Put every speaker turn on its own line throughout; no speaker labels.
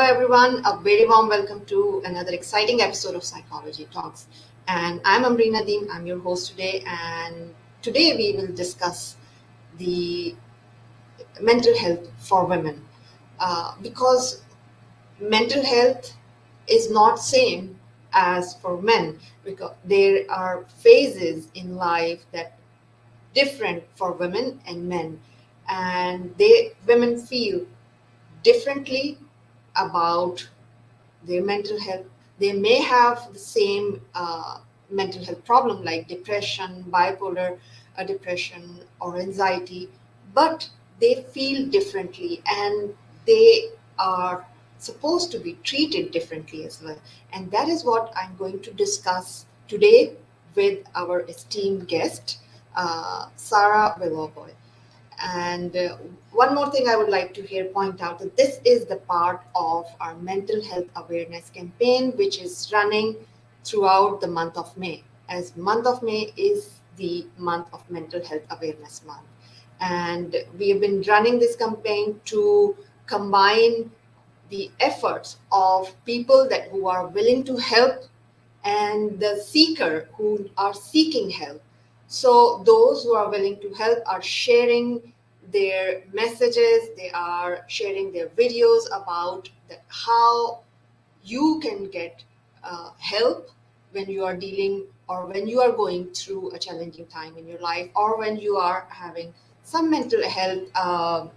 everyone. A very warm welcome to another exciting episode of Psychology Talks. And I'm Amreen Nadeem. I'm your host today. And today we will discuss the mental health for women. Because mental health is not same as for men, because there are phases in life that different for women and men, and they women feel differently about their mental health. They may have the same mental health problem like depression, bipolar depression, or anxiety, but they feel differently and they are supposed to be treated differently as well. And that is what I'm going to discuss today with our esteemed guest, Sarah Willoughby. And one more thing I would like to here point out that this is the part of our mental health awareness campaign, which is running throughout the month of May, as month of May is the month of mental health awareness month. And we have been running this campaign to combine the efforts of people that who are willing to help and the seeker who are seeking help. So those who are willing to help are sharing their messages, they are sharing their videos about how you can get help when you are dealing or when you are going through a challenging time in your life, or when you are having some mental health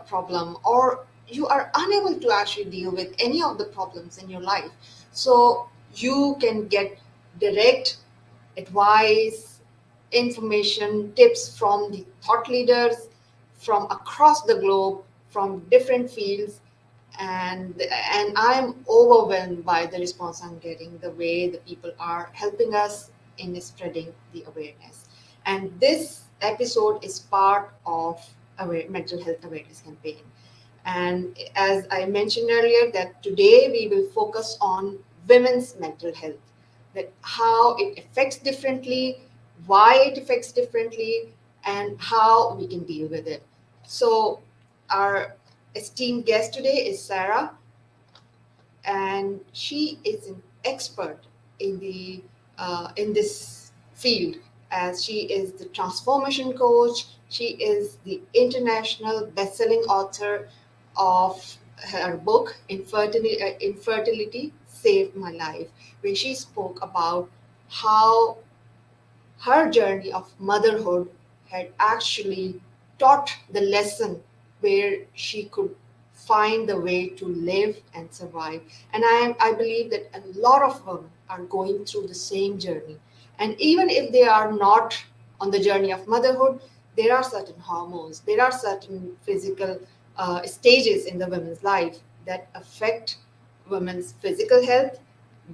problem, or you are unable to actually deal with any of the problems in your life. So you can get direct advice, information, tips from the thought leaders from across the globe, from different fields. And I'm overwhelmed by the response I'm getting, the way the people are helping us in spreading the awareness. And this episode is part of mental health awareness campaign. And as I mentioned earlier, that today we will focus on women's mental health, that how it affects differently, why it affects differently, and how we can deal with it. So our esteemed guest today is Sarah, and she is an expert in this field, as she is the transformation coach. She is the international best-selling author of her book Infertility Saved My Life, where she spoke about how her journey of motherhood had actually taught the lesson where she could find the way to live and survive. And I believe that a lot of women are going through the same journey. And even if they are not on the journey of motherhood, there are certain hormones, there are certain physical stages in the women's life that affect women's physical health,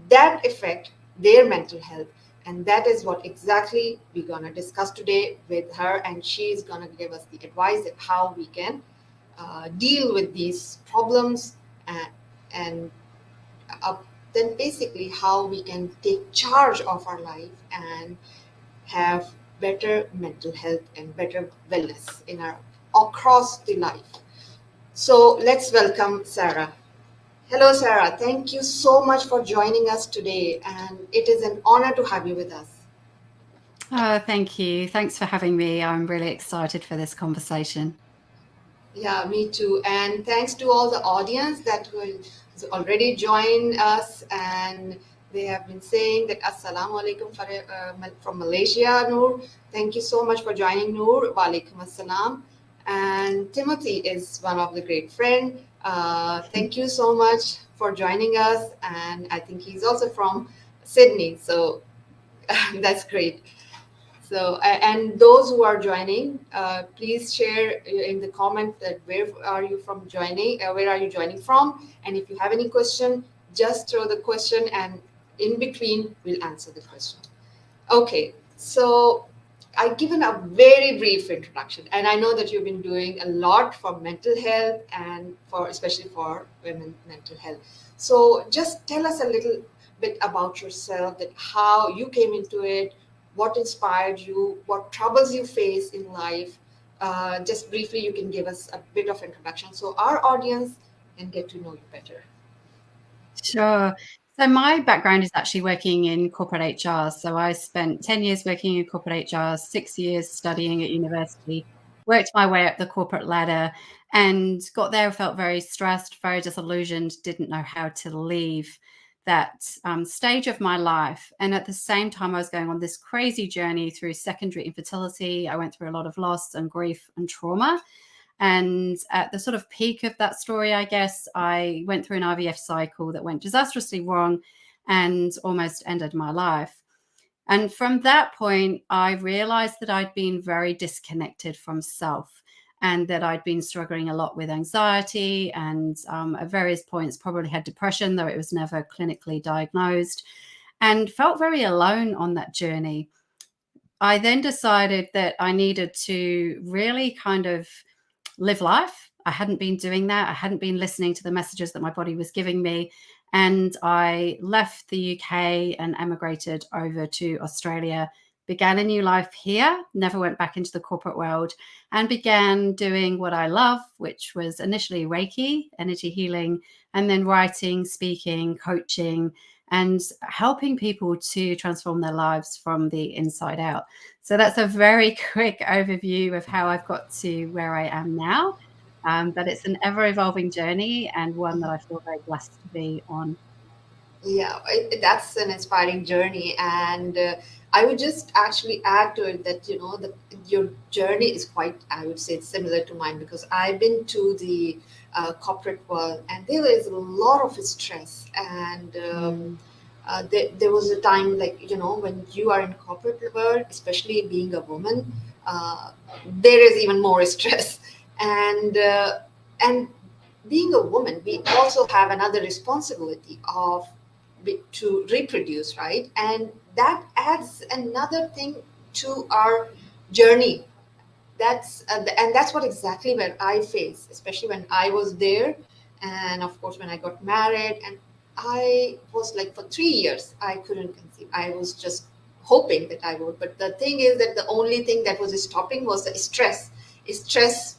that affect their mental health. And that is what exactly we're going to discuss today with her. And she's going to give us the advice of how we can deal with these problems, and uh, then basically how we can take charge of our life and have better mental health and better wellness in our across the life. So let's welcome Sarah. Hello, Sarah. Thank you so much for joining us today, and it is an honor to have you with us.
Thank you. Thanks for having me. I'm really excited for this conversation.
Yeah, me too. And thanks to all the audience that will already join us, and they have been saying that Assalamu alaikum from Malaysia, Noor. Thank you so much for joining, Noor. Wa alaikum assalam. And Timothy is one of the great friend. Thank you so much for joining us. And I think he's also from Sydney. So that's great. So, and those who are joining, please share in the comment that where are you from joining, where are you joining from? And if you have any question, just throw the question, and in between, we'll answer the question. Okay, so I've given a very brief introduction, and I know that you've been doing a lot for mental health and for especially for women mental health. So just tell us a little bit about yourself, that how you came into it, what inspired you, what troubles you face in life. Just briefly, you can give us a bit of introduction so our audience can get to know you better.
Sure. So my background is actually working in corporate HR. So I spent 10 years working in corporate HR, 6 years studying at university, worked my way up the corporate ladder and got there, felt very stressed, very disillusioned, didn't know how to leave that stage of my life. And at the same time, I was going on this crazy journey through secondary infertility. I went through a lot of loss and grief and trauma. And at the sort of peak of that story, I guess, I went through an IVF cycle that went disastrously wrong and almost ended my life. And from that point, I realized that I'd been very disconnected from self and that I'd been struggling a lot with anxiety and at various points probably had depression, though it was never clinically diagnosed, and felt very alone on that journey. I then decided that I needed to really kind of live life. I hadn't been doing that. I hadn't been listening to the messages that my body was giving me. And I left the UK and emigrated over to Australia, began a new life here, never went back into the corporate world, and began doing what I love, which was initially Reiki, energy healing, and then writing, speaking, coaching, and helping people to transform their lives from the inside out. So that's a very quick overview of how I've got to where I am now. But it's an ever evolving journey and one that I feel very blessed to be on.
Yeah, that's an inspiring journey, and I would just actually add to it that your journey is quite, I would say, similar to mine because I've been to the corporate world, and there is a lot of stress, and
Mm,
there was a time like when you are in corporate world, especially being a woman, uh, there is even more stress, and being a woman, we also have another responsibility of to reproduce, right? And that adds another thing to our journey. And that's what exactly where I face, especially when I was there, and of course when I got married, and I was like for 3 years I couldn't conceive. I was just hoping that I would, but the thing is that the only thing that was stopping was the stress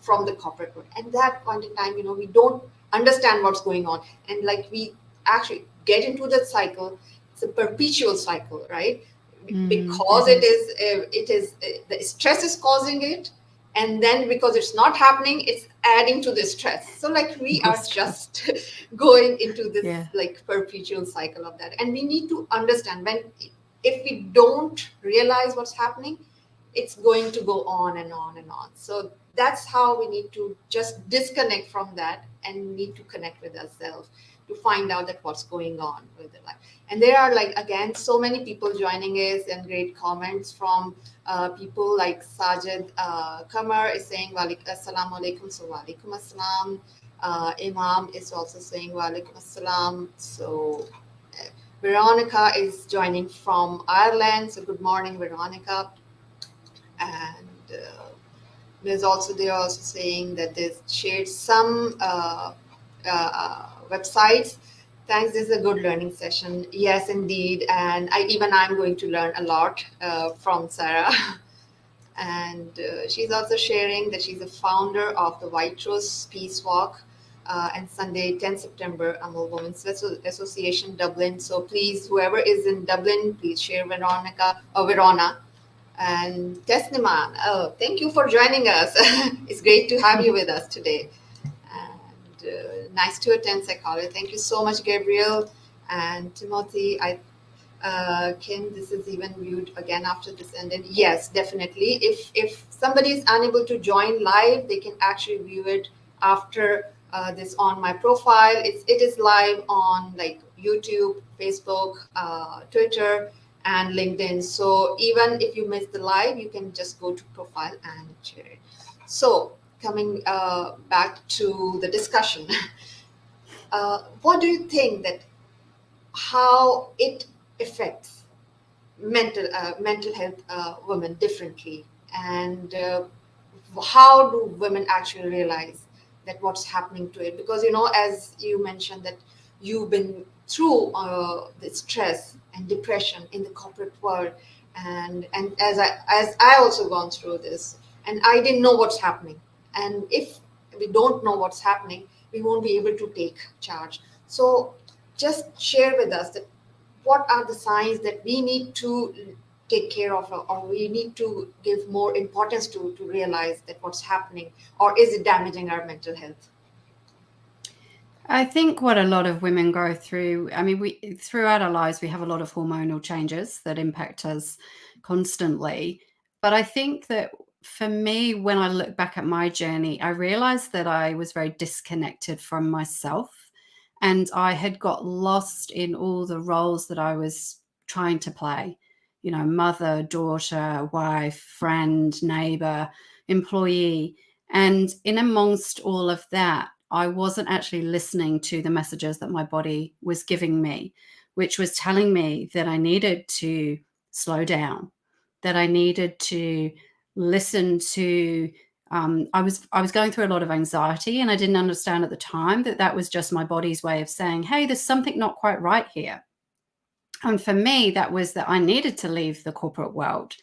from the corporate world. And that point in time, we don't understand what's going on, and like we actually get into that cycle. It's a perpetual cycle, right? Because
it is.
the stress is causing it, and then because it's not happening, it's adding to the stress. So like we
More
are
stress.
just going into this
Yeah.
like perpetual cycle of that, and we need to understand when, if we don't realize what's happening, it's going to go on and on and on. So that's how we need to just disconnect from that and need to connect with ourselves to find out that what's going on with the life. And there are like again so many people joining us and great comments from people like Sajid Kamar is saying Assalamu alaikum, so walaikum assalam. Imam is also saying walaikum assalam. So Veronica is joining from Ireland, so good morning, Veronica. And they're also saying that they've shared some websites. Thanks, this is a good learning session. Yes, indeed, and I'm going to learn a lot from Sarah. And she's also sharing that she's a founder of the White Rose Peace Walk. And Sunday, 10 September, Amal Women's Association, Dublin. So please, whoever is in Dublin, please share Veronica or Verona. And Tesniman, oh, thank you for joining us. It's great to have you with us today. And nice to attend psychology. Thank you so much, Gabriel and Timothy. Kim, this is even viewed again after this ended. Yes, definitely. If somebody is unable to join live, they can actually view it after this on my profile. It is live on like YouTube, Facebook, Twitter, and LinkedIn. So even if you miss the live, you can just go to profile and share it. So coming back to the discussion, what do you think that how it affects mental health women differently, and how do women actually realize that what's happening to it? Because as you mentioned that you've been through the stress and depression in the corporate world, and as I also gone through this, and I didn't know what's happening. And if we don't know what's happening, we won't be able to take charge. So just share with us that what are the signs that we need to take care of, or we need to give more importance to realize that what's happening, or is it damaging our mental health?
I think what a lot of women go through, I mean, we throughout our lives, we have a lot of hormonal changes that impact us constantly. But I think that for me, when I look back at my journey, I realized that I was very disconnected from myself and I had got lost in all the roles that I was trying to play, you know, mother, daughter, wife, friend, neighbor, employee. And in amongst all of that, I wasn't actually listening to the messages that my body was giving me, which was telling me that I needed to slow down, that I needed to listen to. I was going through a lot of anxiety, and I didn't understand at the time that that was just my body's way of saying, "Hey, there's something not quite right here." And for me, that was that I needed to leave the corporate world,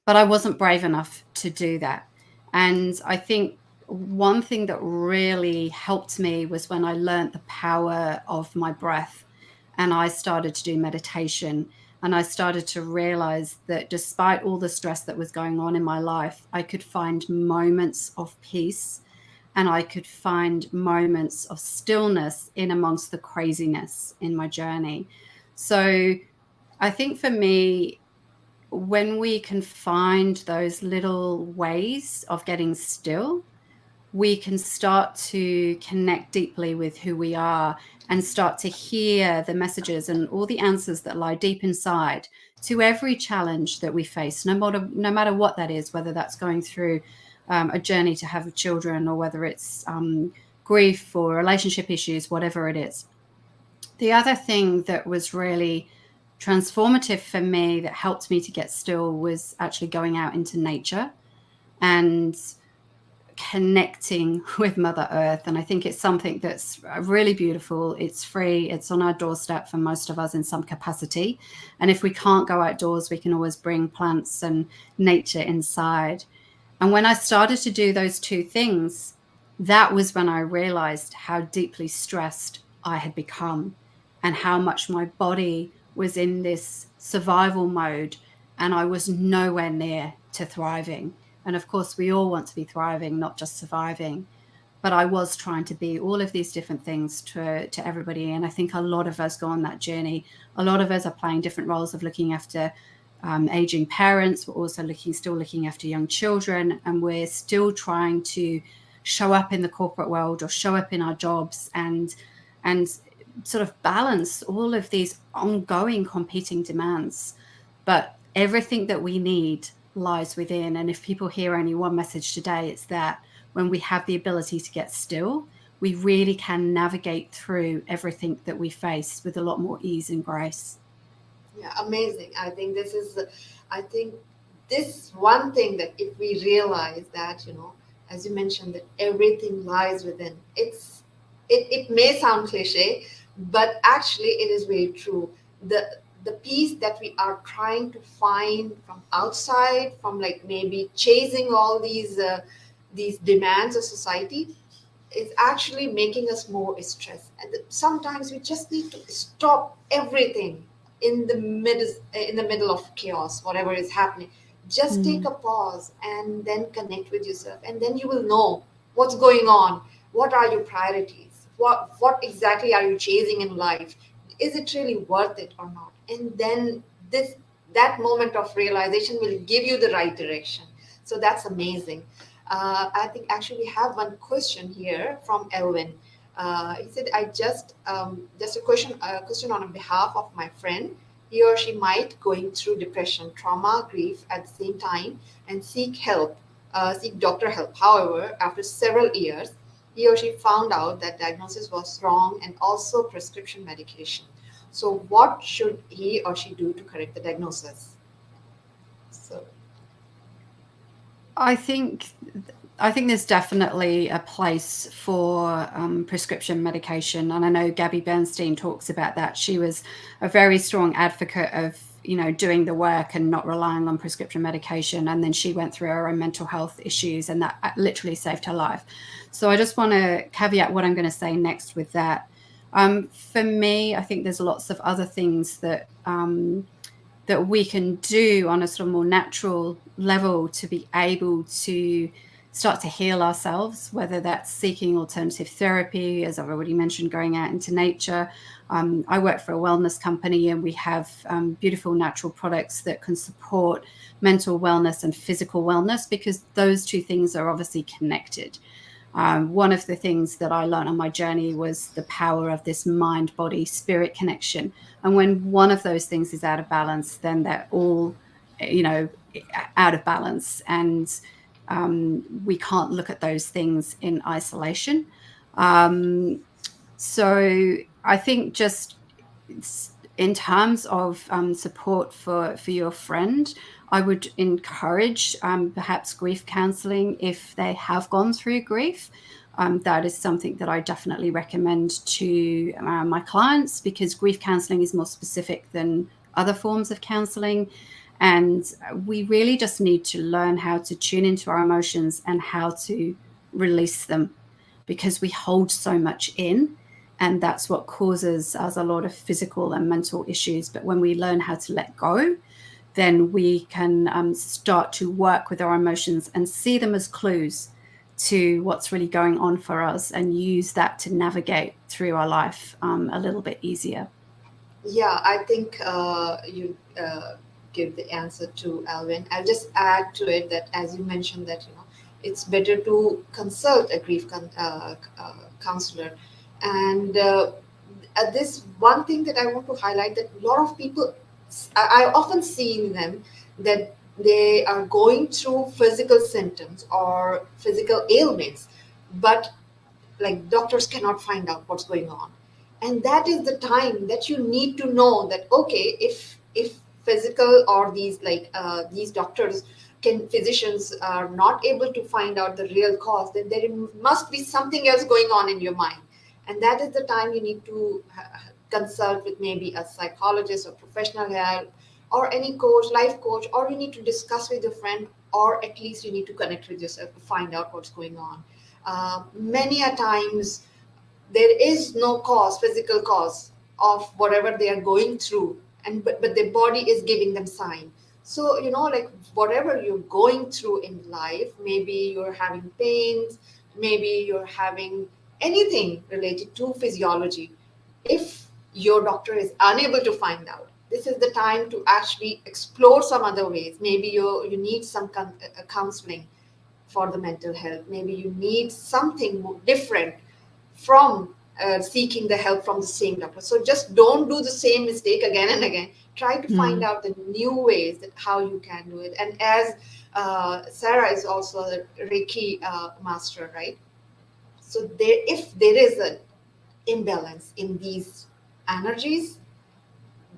but I wasn't brave enough to do that. And I think one thing that really helped me was when I learned the power of my breath and I started to do meditation. And I started to realize that despite all the stress that was going on in my life, I could find moments of peace and I could find moments of stillness in amongst the craziness in my journey. So I think for me, when we can find those little ways of getting still, we can start to connect deeply with who we are and start to hear the messages and all the answers that lie deep inside to every challenge that we face, no matter what that is, whether that's going through a journey to have children or whether it's grief or relationship issues, whatever it is. The other thing that was really transformative for me that helped me to get still was actually going out into nature and connecting with Mother Earth. And I think it's something that's really beautiful. It's free. It's on our doorstep for most of us in some capacity. And if we can't go outdoors, we can always bring plants and nature inside. And when I started to do those two things, that was when I realized how deeply stressed I had become and how much my body was in this survival mode and I was nowhere near to thriving. And of course, we all want to be thriving, not just surviving. But I was trying to be all of these different things to everybody. And I think a lot of us go on that journey. A lot of us are playing different roles of looking after aging parents. We're also still looking after young children. And we're still trying to show up in the corporate world or show up in our jobs and sort of balance all of these ongoing competing demands. But everything that we need lies within. And if people hear only one message today, it's that when we have the ability to get still, we really can navigate through everything that we face with a lot more ease and grace.
Yeah, amazing. I think this one thing that if we realize that, as you mentioned, that everything lies within, it may sound cliche, but actually it is very true. The peace that we are trying to find from outside, from like maybe chasing all these demands of society, is actually making us more stressed. And sometimes we just need to stop everything in the middle of chaos, whatever is happening. Just take
Mm.
a pause and then connect with yourself, and then you will know what's going on. What are your priorities? What exactly are you chasing in life? Is it really worth it or not? And then this that moment of realization will give you the right direction. So that's amazing. I think actually we have one question here from Elvin. He said, "I just a question on behalf of my friend. He or she might going through depression, trauma, grief at the same time, and seek doctor help. However, after several years, he or she found out that diagnosis was wrong and also prescription medication. So, what should he or she do to correct the diagnosis?" So,
I think I think there's definitely a place for prescription medication, and I know Gabby Bernstein talks about that. She was a very strong advocate of doing the work and not relying on prescription medication, and then she went through her own mental health issues, and that literally saved her life. So I just want to caveat what I'm going to say next with that. For me, I think there's lots of other things that that we can do on a sort of more natural level to be able to start to heal ourselves, whether that's seeking alternative therapy, as I've already mentioned, going out into nature. I work for a wellness company, and we have beautiful natural products that can support mental wellness and physical wellness, because those two things are obviously connected. One of the things that I learned on my journey was the power of this mind, body, spirit connection. And when one of those things is out of balance, then they're all, you know, out of balance. And we can't look at those things in isolation. So I think just in terms of support for your friend, I would encourage perhaps grief counselling if they have gone through grief. That is something that I definitely recommend to my clients, because grief counselling is more specific than other forms of counselling. And we really just need to learn how to tune into our emotions and how to release them, because we hold so much in. And that's what causes us a lot of physical and mental issues. But when we learn how to let go, then we can start to work with our emotions and see them as clues to what's really going on for us, and use that to navigate through our life a little bit easier.
Yeah, I think you give the answer to Alvin. I'll just add to it that, as you mentioned, that it's better to consult a grief counselor. And this one thing that I want to highlight, that a lot of people, I often see in them that they are going through physical symptoms or physical ailments, but like doctors cannot find out what's going on. And that is the time that you need to know that, okay, if physical or these doctors can physicians are not able to find out the real cause, then there must be something else going on in your mind. And that is the time you need to consult with maybe a psychologist or professional help, or any coach, life coach, or you need to discuss with your friend, or at least you need to connect with yourself to find out what's going on. Many a times there is no cause, physical cause of whatever they are going through, and but their body is giving them sign. So like whatever you're going through in life, maybe you're having pains, maybe you're having anything related to physiology. If your doctor is unable to find out, this is the time to actually explore some other ways. Maybe you need some counseling for the mental health. Maybe you need something different from seeking the help from the same doctor. So just don't do the same mistake again and again. Try to find
Mm.
out the new ways that how you can do it. And as Sarah is also a Reiki master, right? So if there is an imbalance in these energies,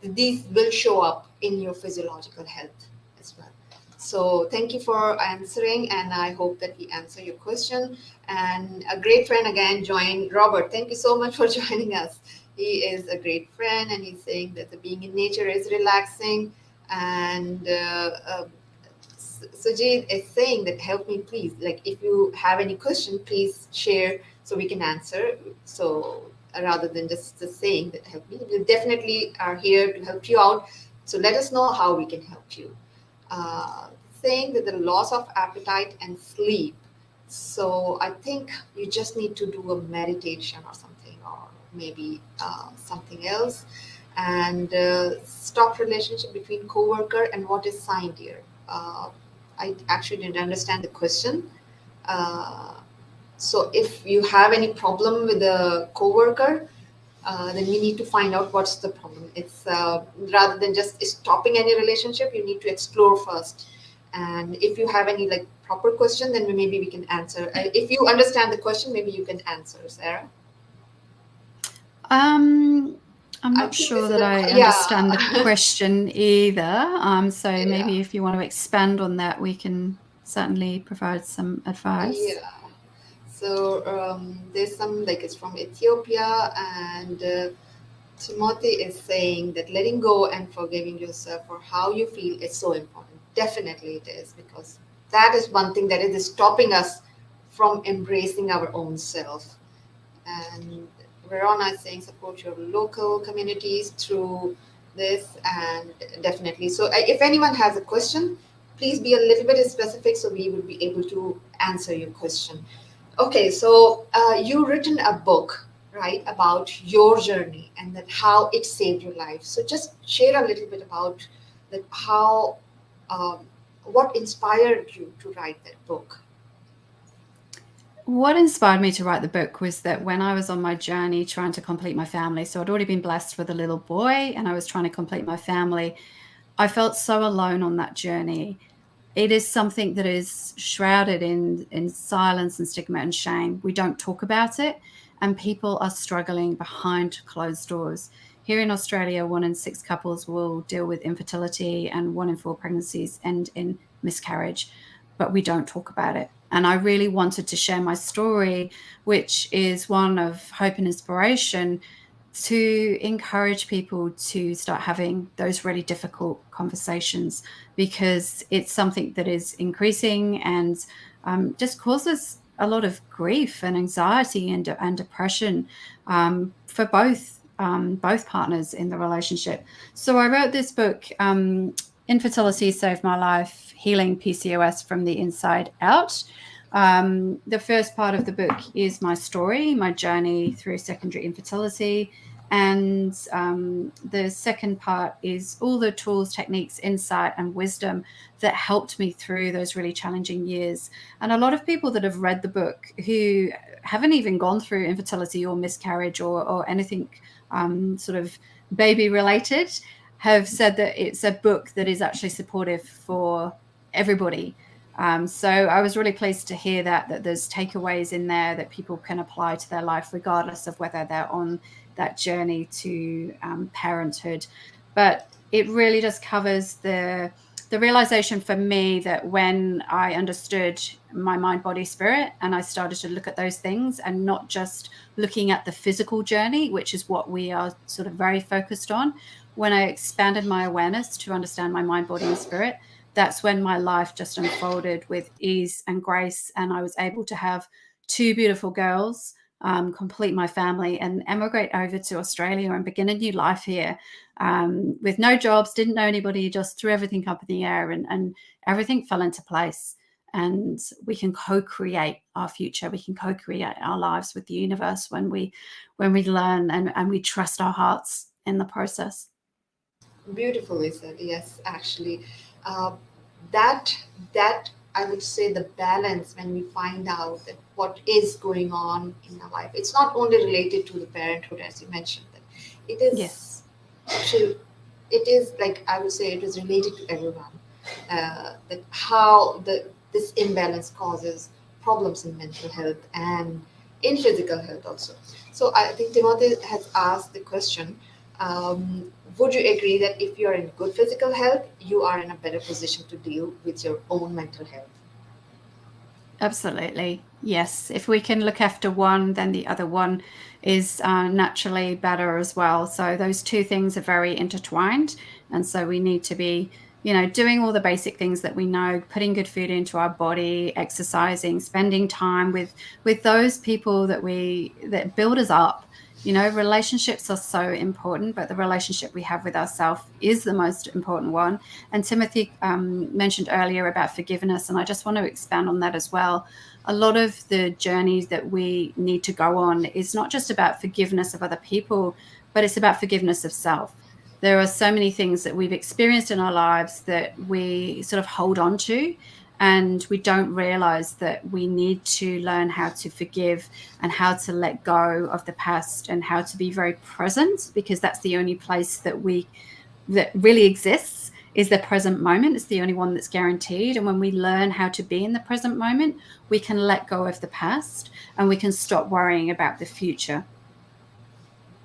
these will show up in your physiological health as well. So thank you for answering, and I hope that we answer your question. And a great friend again joined, Robert. Thank you so much for joining us. He is a great friend, and he's saying that the being in nature is relaxing. And Sujit is saying that help me please. Like if you have any question, please share so we can answer. So rather than just saying that help me, we definitely are here to help you out. So let us know how we can help you. Uh, Saying that the loss of appetite and sleep. So I think you just need to do a meditation or something, or maybe something else. And stop relationship between coworker, and what is signed here. I actually didn't understand the question. Uh, so if you have any problem with a coworker, then we need to find out what's the problem. It's rather than just stopping any relationship, you need to explore first. And if you have any like proper question, then maybe we can answer. If you understand the question, maybe you can answer, Sarah.
Um, I'm
I
not
think this
sure
is
that
a
I understand the
yeah.
question either. So
Yeah.
maybe if you want to expand on that, we can certainly provide some advice.
Yeah. So there's some like it's from Ethiopia, and Timothy is saying that letting go and forgiving yourself for how you feel is so important. Definitely it is, because that is one thing that is stopping us from embracing our own self. And Verona is saying support your local communities through this, and definitely. So, if anyone has a question, please be a little bit specific so we will be able to answer your question. Okay, so you written a book, right, about your journey and that how it saved your life. So just share a little bit about that, how, um, what inspired you to write that book.
What inspired me to write the book was that when I was on my journey trying to complete my family, so I'd already been blessed with a little boy and I was trying to complete my family, I felt so alone on that journey. It is something that is shrouded in silence and stigma and shame. We don't talk about it, and people are struggling behind closed doors. Here in Australia, 1 in 6 couples will deal with infertility, and 1 in 4 pregnancies end in miscarriage, but we don't talk about it. And I really wanted to share my story, which is one of hope and inspiration, to encourage people to start having those really difficult conversations, because it's something that is increasing and just causes a lot of grief and anxiety and depression for both partners in the relationship. So I wrote this book, Infertility Saved My Life: Healing PCOS from the Inside Out. The first part of the book is my story, my journey through secondary infertility. And the second part is all the tools, techniques, insight, and wisdom that helped me through those really challenging years. And a lot of people that have read the book who haven't even gone through infertility or miscarriage or anything sort of baby related have said that it's a book that is actually supportive for everybody. So I was really pleased to hear that there's takeaways in there that people can apply to their life, regardless of whether they're on that journey to parenthood. But it really just covers the realization for me that when I understood my mind, body, spirit, and I started to look at those things and not just looking at the physical journey, which is what we are sort of very focused on, when I expanded my awareness to understand my mind, body, and spirit, that's when my life just unfolded with ease and grace. And I was able to have 2 beautiful girls, complete my family, and emigrate over to Australia and begin a new life here, with no jobs, didn't know anybody, just threw everything up in the air, and everything fell into place. And we can co-create our future. We can co-create our lives with the universe when we learn and we trust our hearts in the process.
Beautifully said. Yes, actually, uh, that that I would say the balance when we find out that what is going on in our life. It's not only related to the parenthood, as you mentioned. That it
Yes,
is actually, it is like I would say it is related to everyone. That how this imbalance causes problems in mental health and in physical health also. So I think Timothy has asked the question, would you agree that if you're in good physical health, you are in a better position to deal with your own mental health?
absolutely. Yes. If we can look after one, then the other one is naturally better as well. So those two things are very intertwined. And so we need to be, doing all the basic things that we know, putting good food into our body, exercising, spending time with those people that build us up. Relationships are so important, but the relationship we have with ourselves is the most important one. And Timothy mentioned earlier about forgiveness, and I just want to expand on that as well. A lot of the journeys that we need to go on is not just about forgiveness of other people, but it's about forgiveness of self. There are so many things that we've experienced in our lives that we sort of hold on to, and we don't realize that we need to learn how to forgive and how to let go of the past and how to be very present, because that's the only place that really exists, is the present moment. It's the only one that's guaranteed. And when we learn how to be in the present moment, we can let go of the past and we can stop worrying about the future.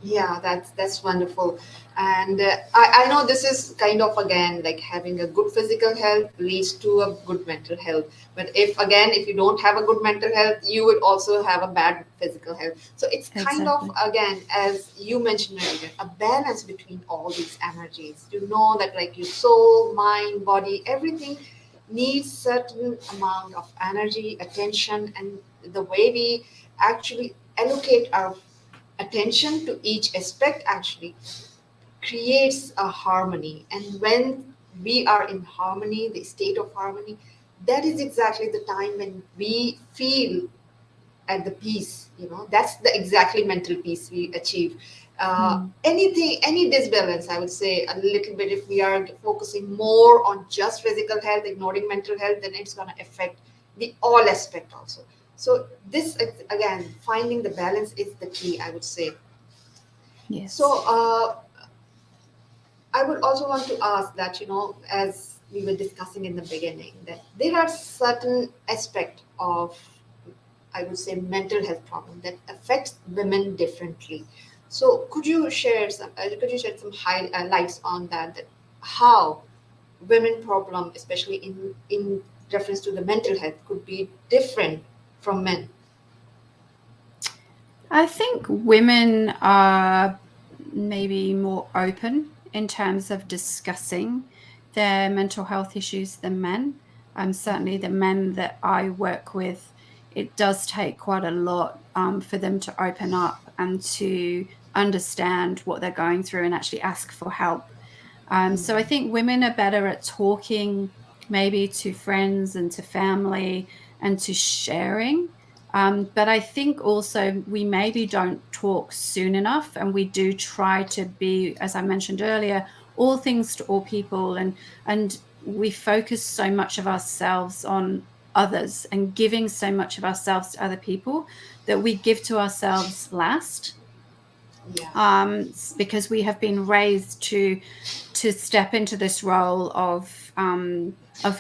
Yeah, that's wonderful. And I know this is kind of again like having a good physical health leads to a good mental health. But if you don't have a good mental health, you would also have a bad physical health. So it's kind of
Exactly.
again, as you mentioned earlier, a balance between all these energies. You know that like your soul, mind, body, everything needs certain amount of energy, attention, and the way we actually allocate our attention to each aspect actually creates a harmony. And when we are in harmony, the state of harmony, that is exactly the time when we feel at the peace. That's the exactly mental peace we achieve.
Mm.
Anything, any disbalance, I would say a little bit, if we are focusing more on just physical health, ignoring mental health, then it's going to affect the all aspect also. So this again, finding the balance is the key, I would say.
Yes.
So I would also want to ask that, as we were discussing in the beginning, that there are certain aspect of, I would say, mental health problem that affects women differently. So could you shed some highlights on that, that how women problem, especially in reference to the mental health, could be different from men?
I think women are maybe more open in terms of discussing their mental health issues than men. Certainly, the men that I work with, it does take quite a lot for them to open up and to understand what they're going through and actually ask for help. So I think women are better at talking maybe to friends and to family and to sharing. But I think also we maybe don't talk soon enough, and we do try to be, as I mentioned earlier, all things to all people, and we focus so much of ourselves on others and giving so much of ourselves to other people that we give to ourselves last,
Yeah,
because we have been raised to step into this role of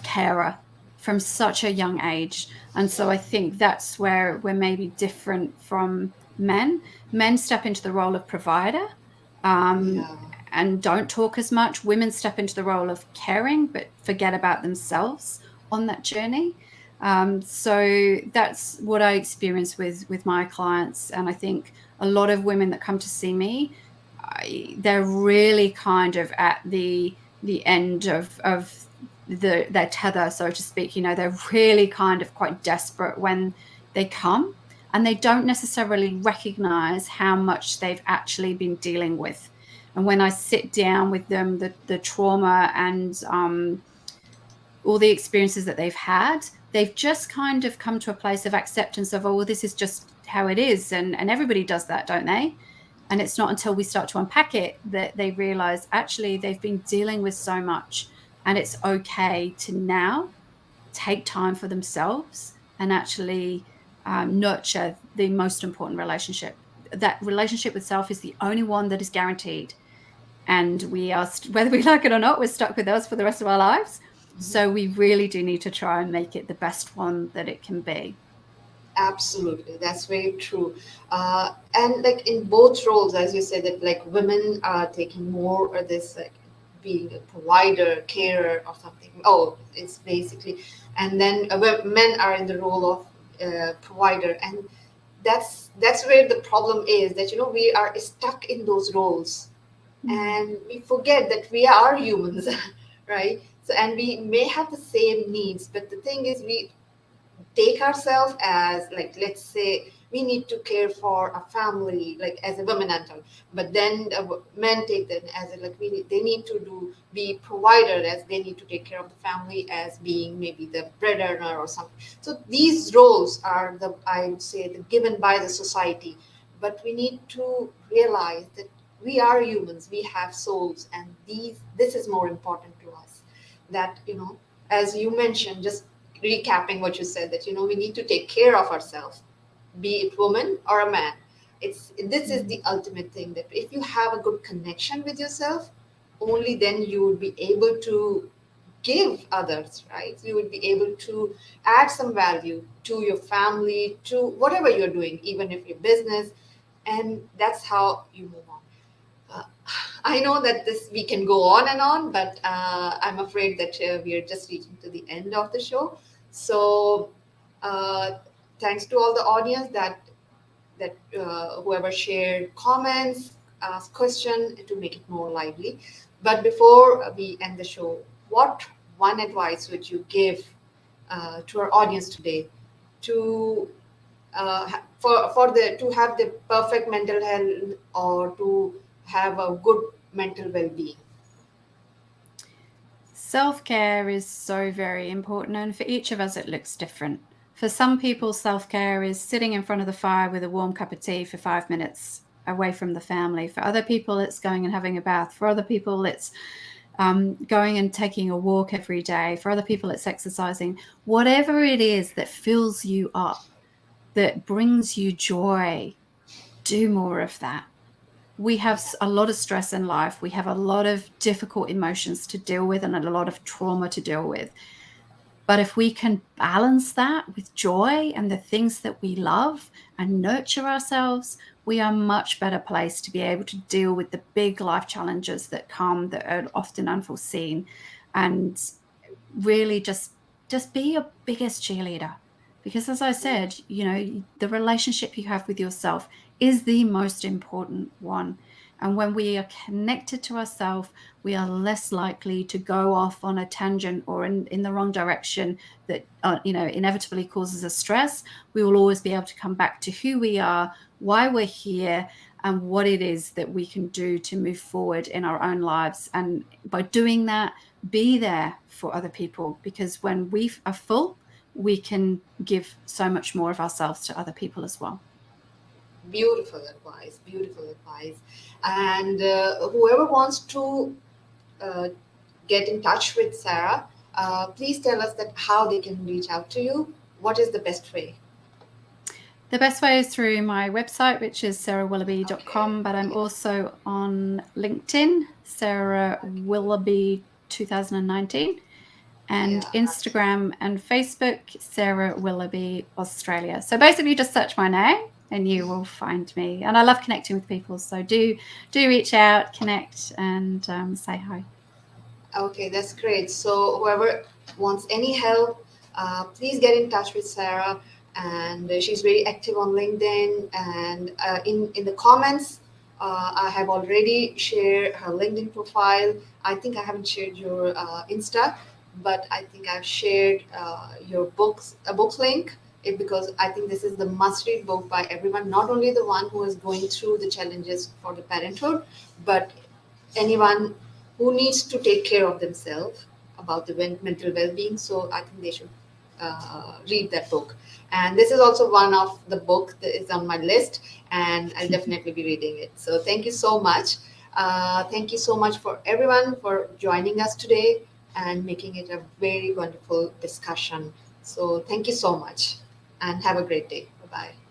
carer from such a young age. And so I think that's where we're maybe different from men. Men step into the role of provider, um,
yeah,
and don't talk as much. Women step into the role of caring, but forget about themselves on that journey. So that's what I experience with my clients. And I think a lot of women that come to see me, they're really kind of at the end of their tether, so to speak. They're really kind of quite desperate when they come, and they don't necessarily recognize how much they've actually been dealing with. And when I sit down with them, the trauma and all the experiences that they've had, they've just kind of come to a place of acceptance of, oh, well, this is just how it is, and everybody does that, don't they? And it's not until we start to unpack it that they realize actually they've been dealing with so much, and it's okay to now take time for themselves and actually nurture the most important relationship. That relationship with self is the only one that is guaranteed. And we are, whether we like it or not, we're stuck with us for the rest of our lives. So we really do need to try and make it the best one that it can be.
absolutely. That's very true. And like in both roles, as you said, that like women are taking more of this, like being a provider, carer, or something. Oh, it's basically, and then men are in the role of provider, and that's where the problem is, that we are stuck in those roles,
Mm.
and we forget that we are humans, right? So, and we may have the same needs, but the thing is, we take ourselves as, like, let's say we need to care for a family, like as a woman and all, but then men take them as a, like, they need to be provider, as they need to take care of the family as being maybe the breadwinner or something. So these roles are, the I would say, the given by the society, but we need to realize that we are humans, we have souls, and this is more important to us. That, as you mentioned, just recapping what you said, that we need to take care of ourselves, be it woman or a man. This is
Mm.
the ultimate thing, that if you have a good connection with yourself, only then you will be able to give others, right? You would be able to add some value to your family, to whatever you're doing, even if your business, and that's how you move on. uh, I know that this we can go on and on, but I'm afraid that we are just reaching to the end of the show. So, uh, thanks to all the audience that whoever shared comments, asked question to make it more lively. But before we end the show, what one advice would you give to our audience today to to have the perfect mental health or to have a good mental well-being?
Self-care is so very important, and for each of us, it looks different. For some people, self-care is sitting in front of the fire with a warm cup of tea for 5 minutes away from the family. For other people, it's going and having a bath. For other people, it's going and taking a walk every day. For other people, it's exercising. Whatever it is that fills you up, that brings you joy, do more of that. We have a lot of stress in life. We have a lot of difficult emotions to deal with and a lot of trauma to deal with. But if we can balance that with joy and the things that we love and nurture ourselves, we are much better placed to be able to deal with the big life challenges that come that are often unforeseen, and really just be your biggest cheerleader. Because as I said, the relationship you have with yourself is the most important one. And when we are connected to ourselves, we are less likely to go off on a tangent or in the wrong direction that inevitably causes us stress. We will always be able to come back to who we are, why we're here, and what it is that we can do to move forward in our own lives. And by doing that, be there for other people, because when we are full, we can give so much more of ourselves to other people as well.
Beautiful advice, beautiful advice. And whoever wants to uh, get in touch with Sarah, please tell us that how they can reach out to you. What is the best way?
The best way is through my website, which is
Okay,
sarahwilloughby.com, but I'm
okay.
also on LinkedIn, Sarah Willoughby 2019, and
Yeah,
Instagram and Facebook, Sarah Willoughby Australia. So basically just search my name and you will find me. And I love connecting with people. So do reach out, connect, and say hi.
okay, that's great. So whoever wants any help, please get in touch with Sarah. And she's very active on LinkedIn. And in the comments, I have already shared her LinkedIn profile. I think I haven't shared your Insta, but I think I've shared your a book link. Because I think this is the must-read book by everyone, not only the one who is going through the challenges for the parenthood, but anyone who needs to take care of themselves about the mental well-being. So I think they should read that book. And this is also one of the book that is on my list, and I'll definitely be reading it. So thank you so much. Thank you so much for everyone for joining us today and making it a very wonderful discussion. So thank you so much and have a great day. Bye bye.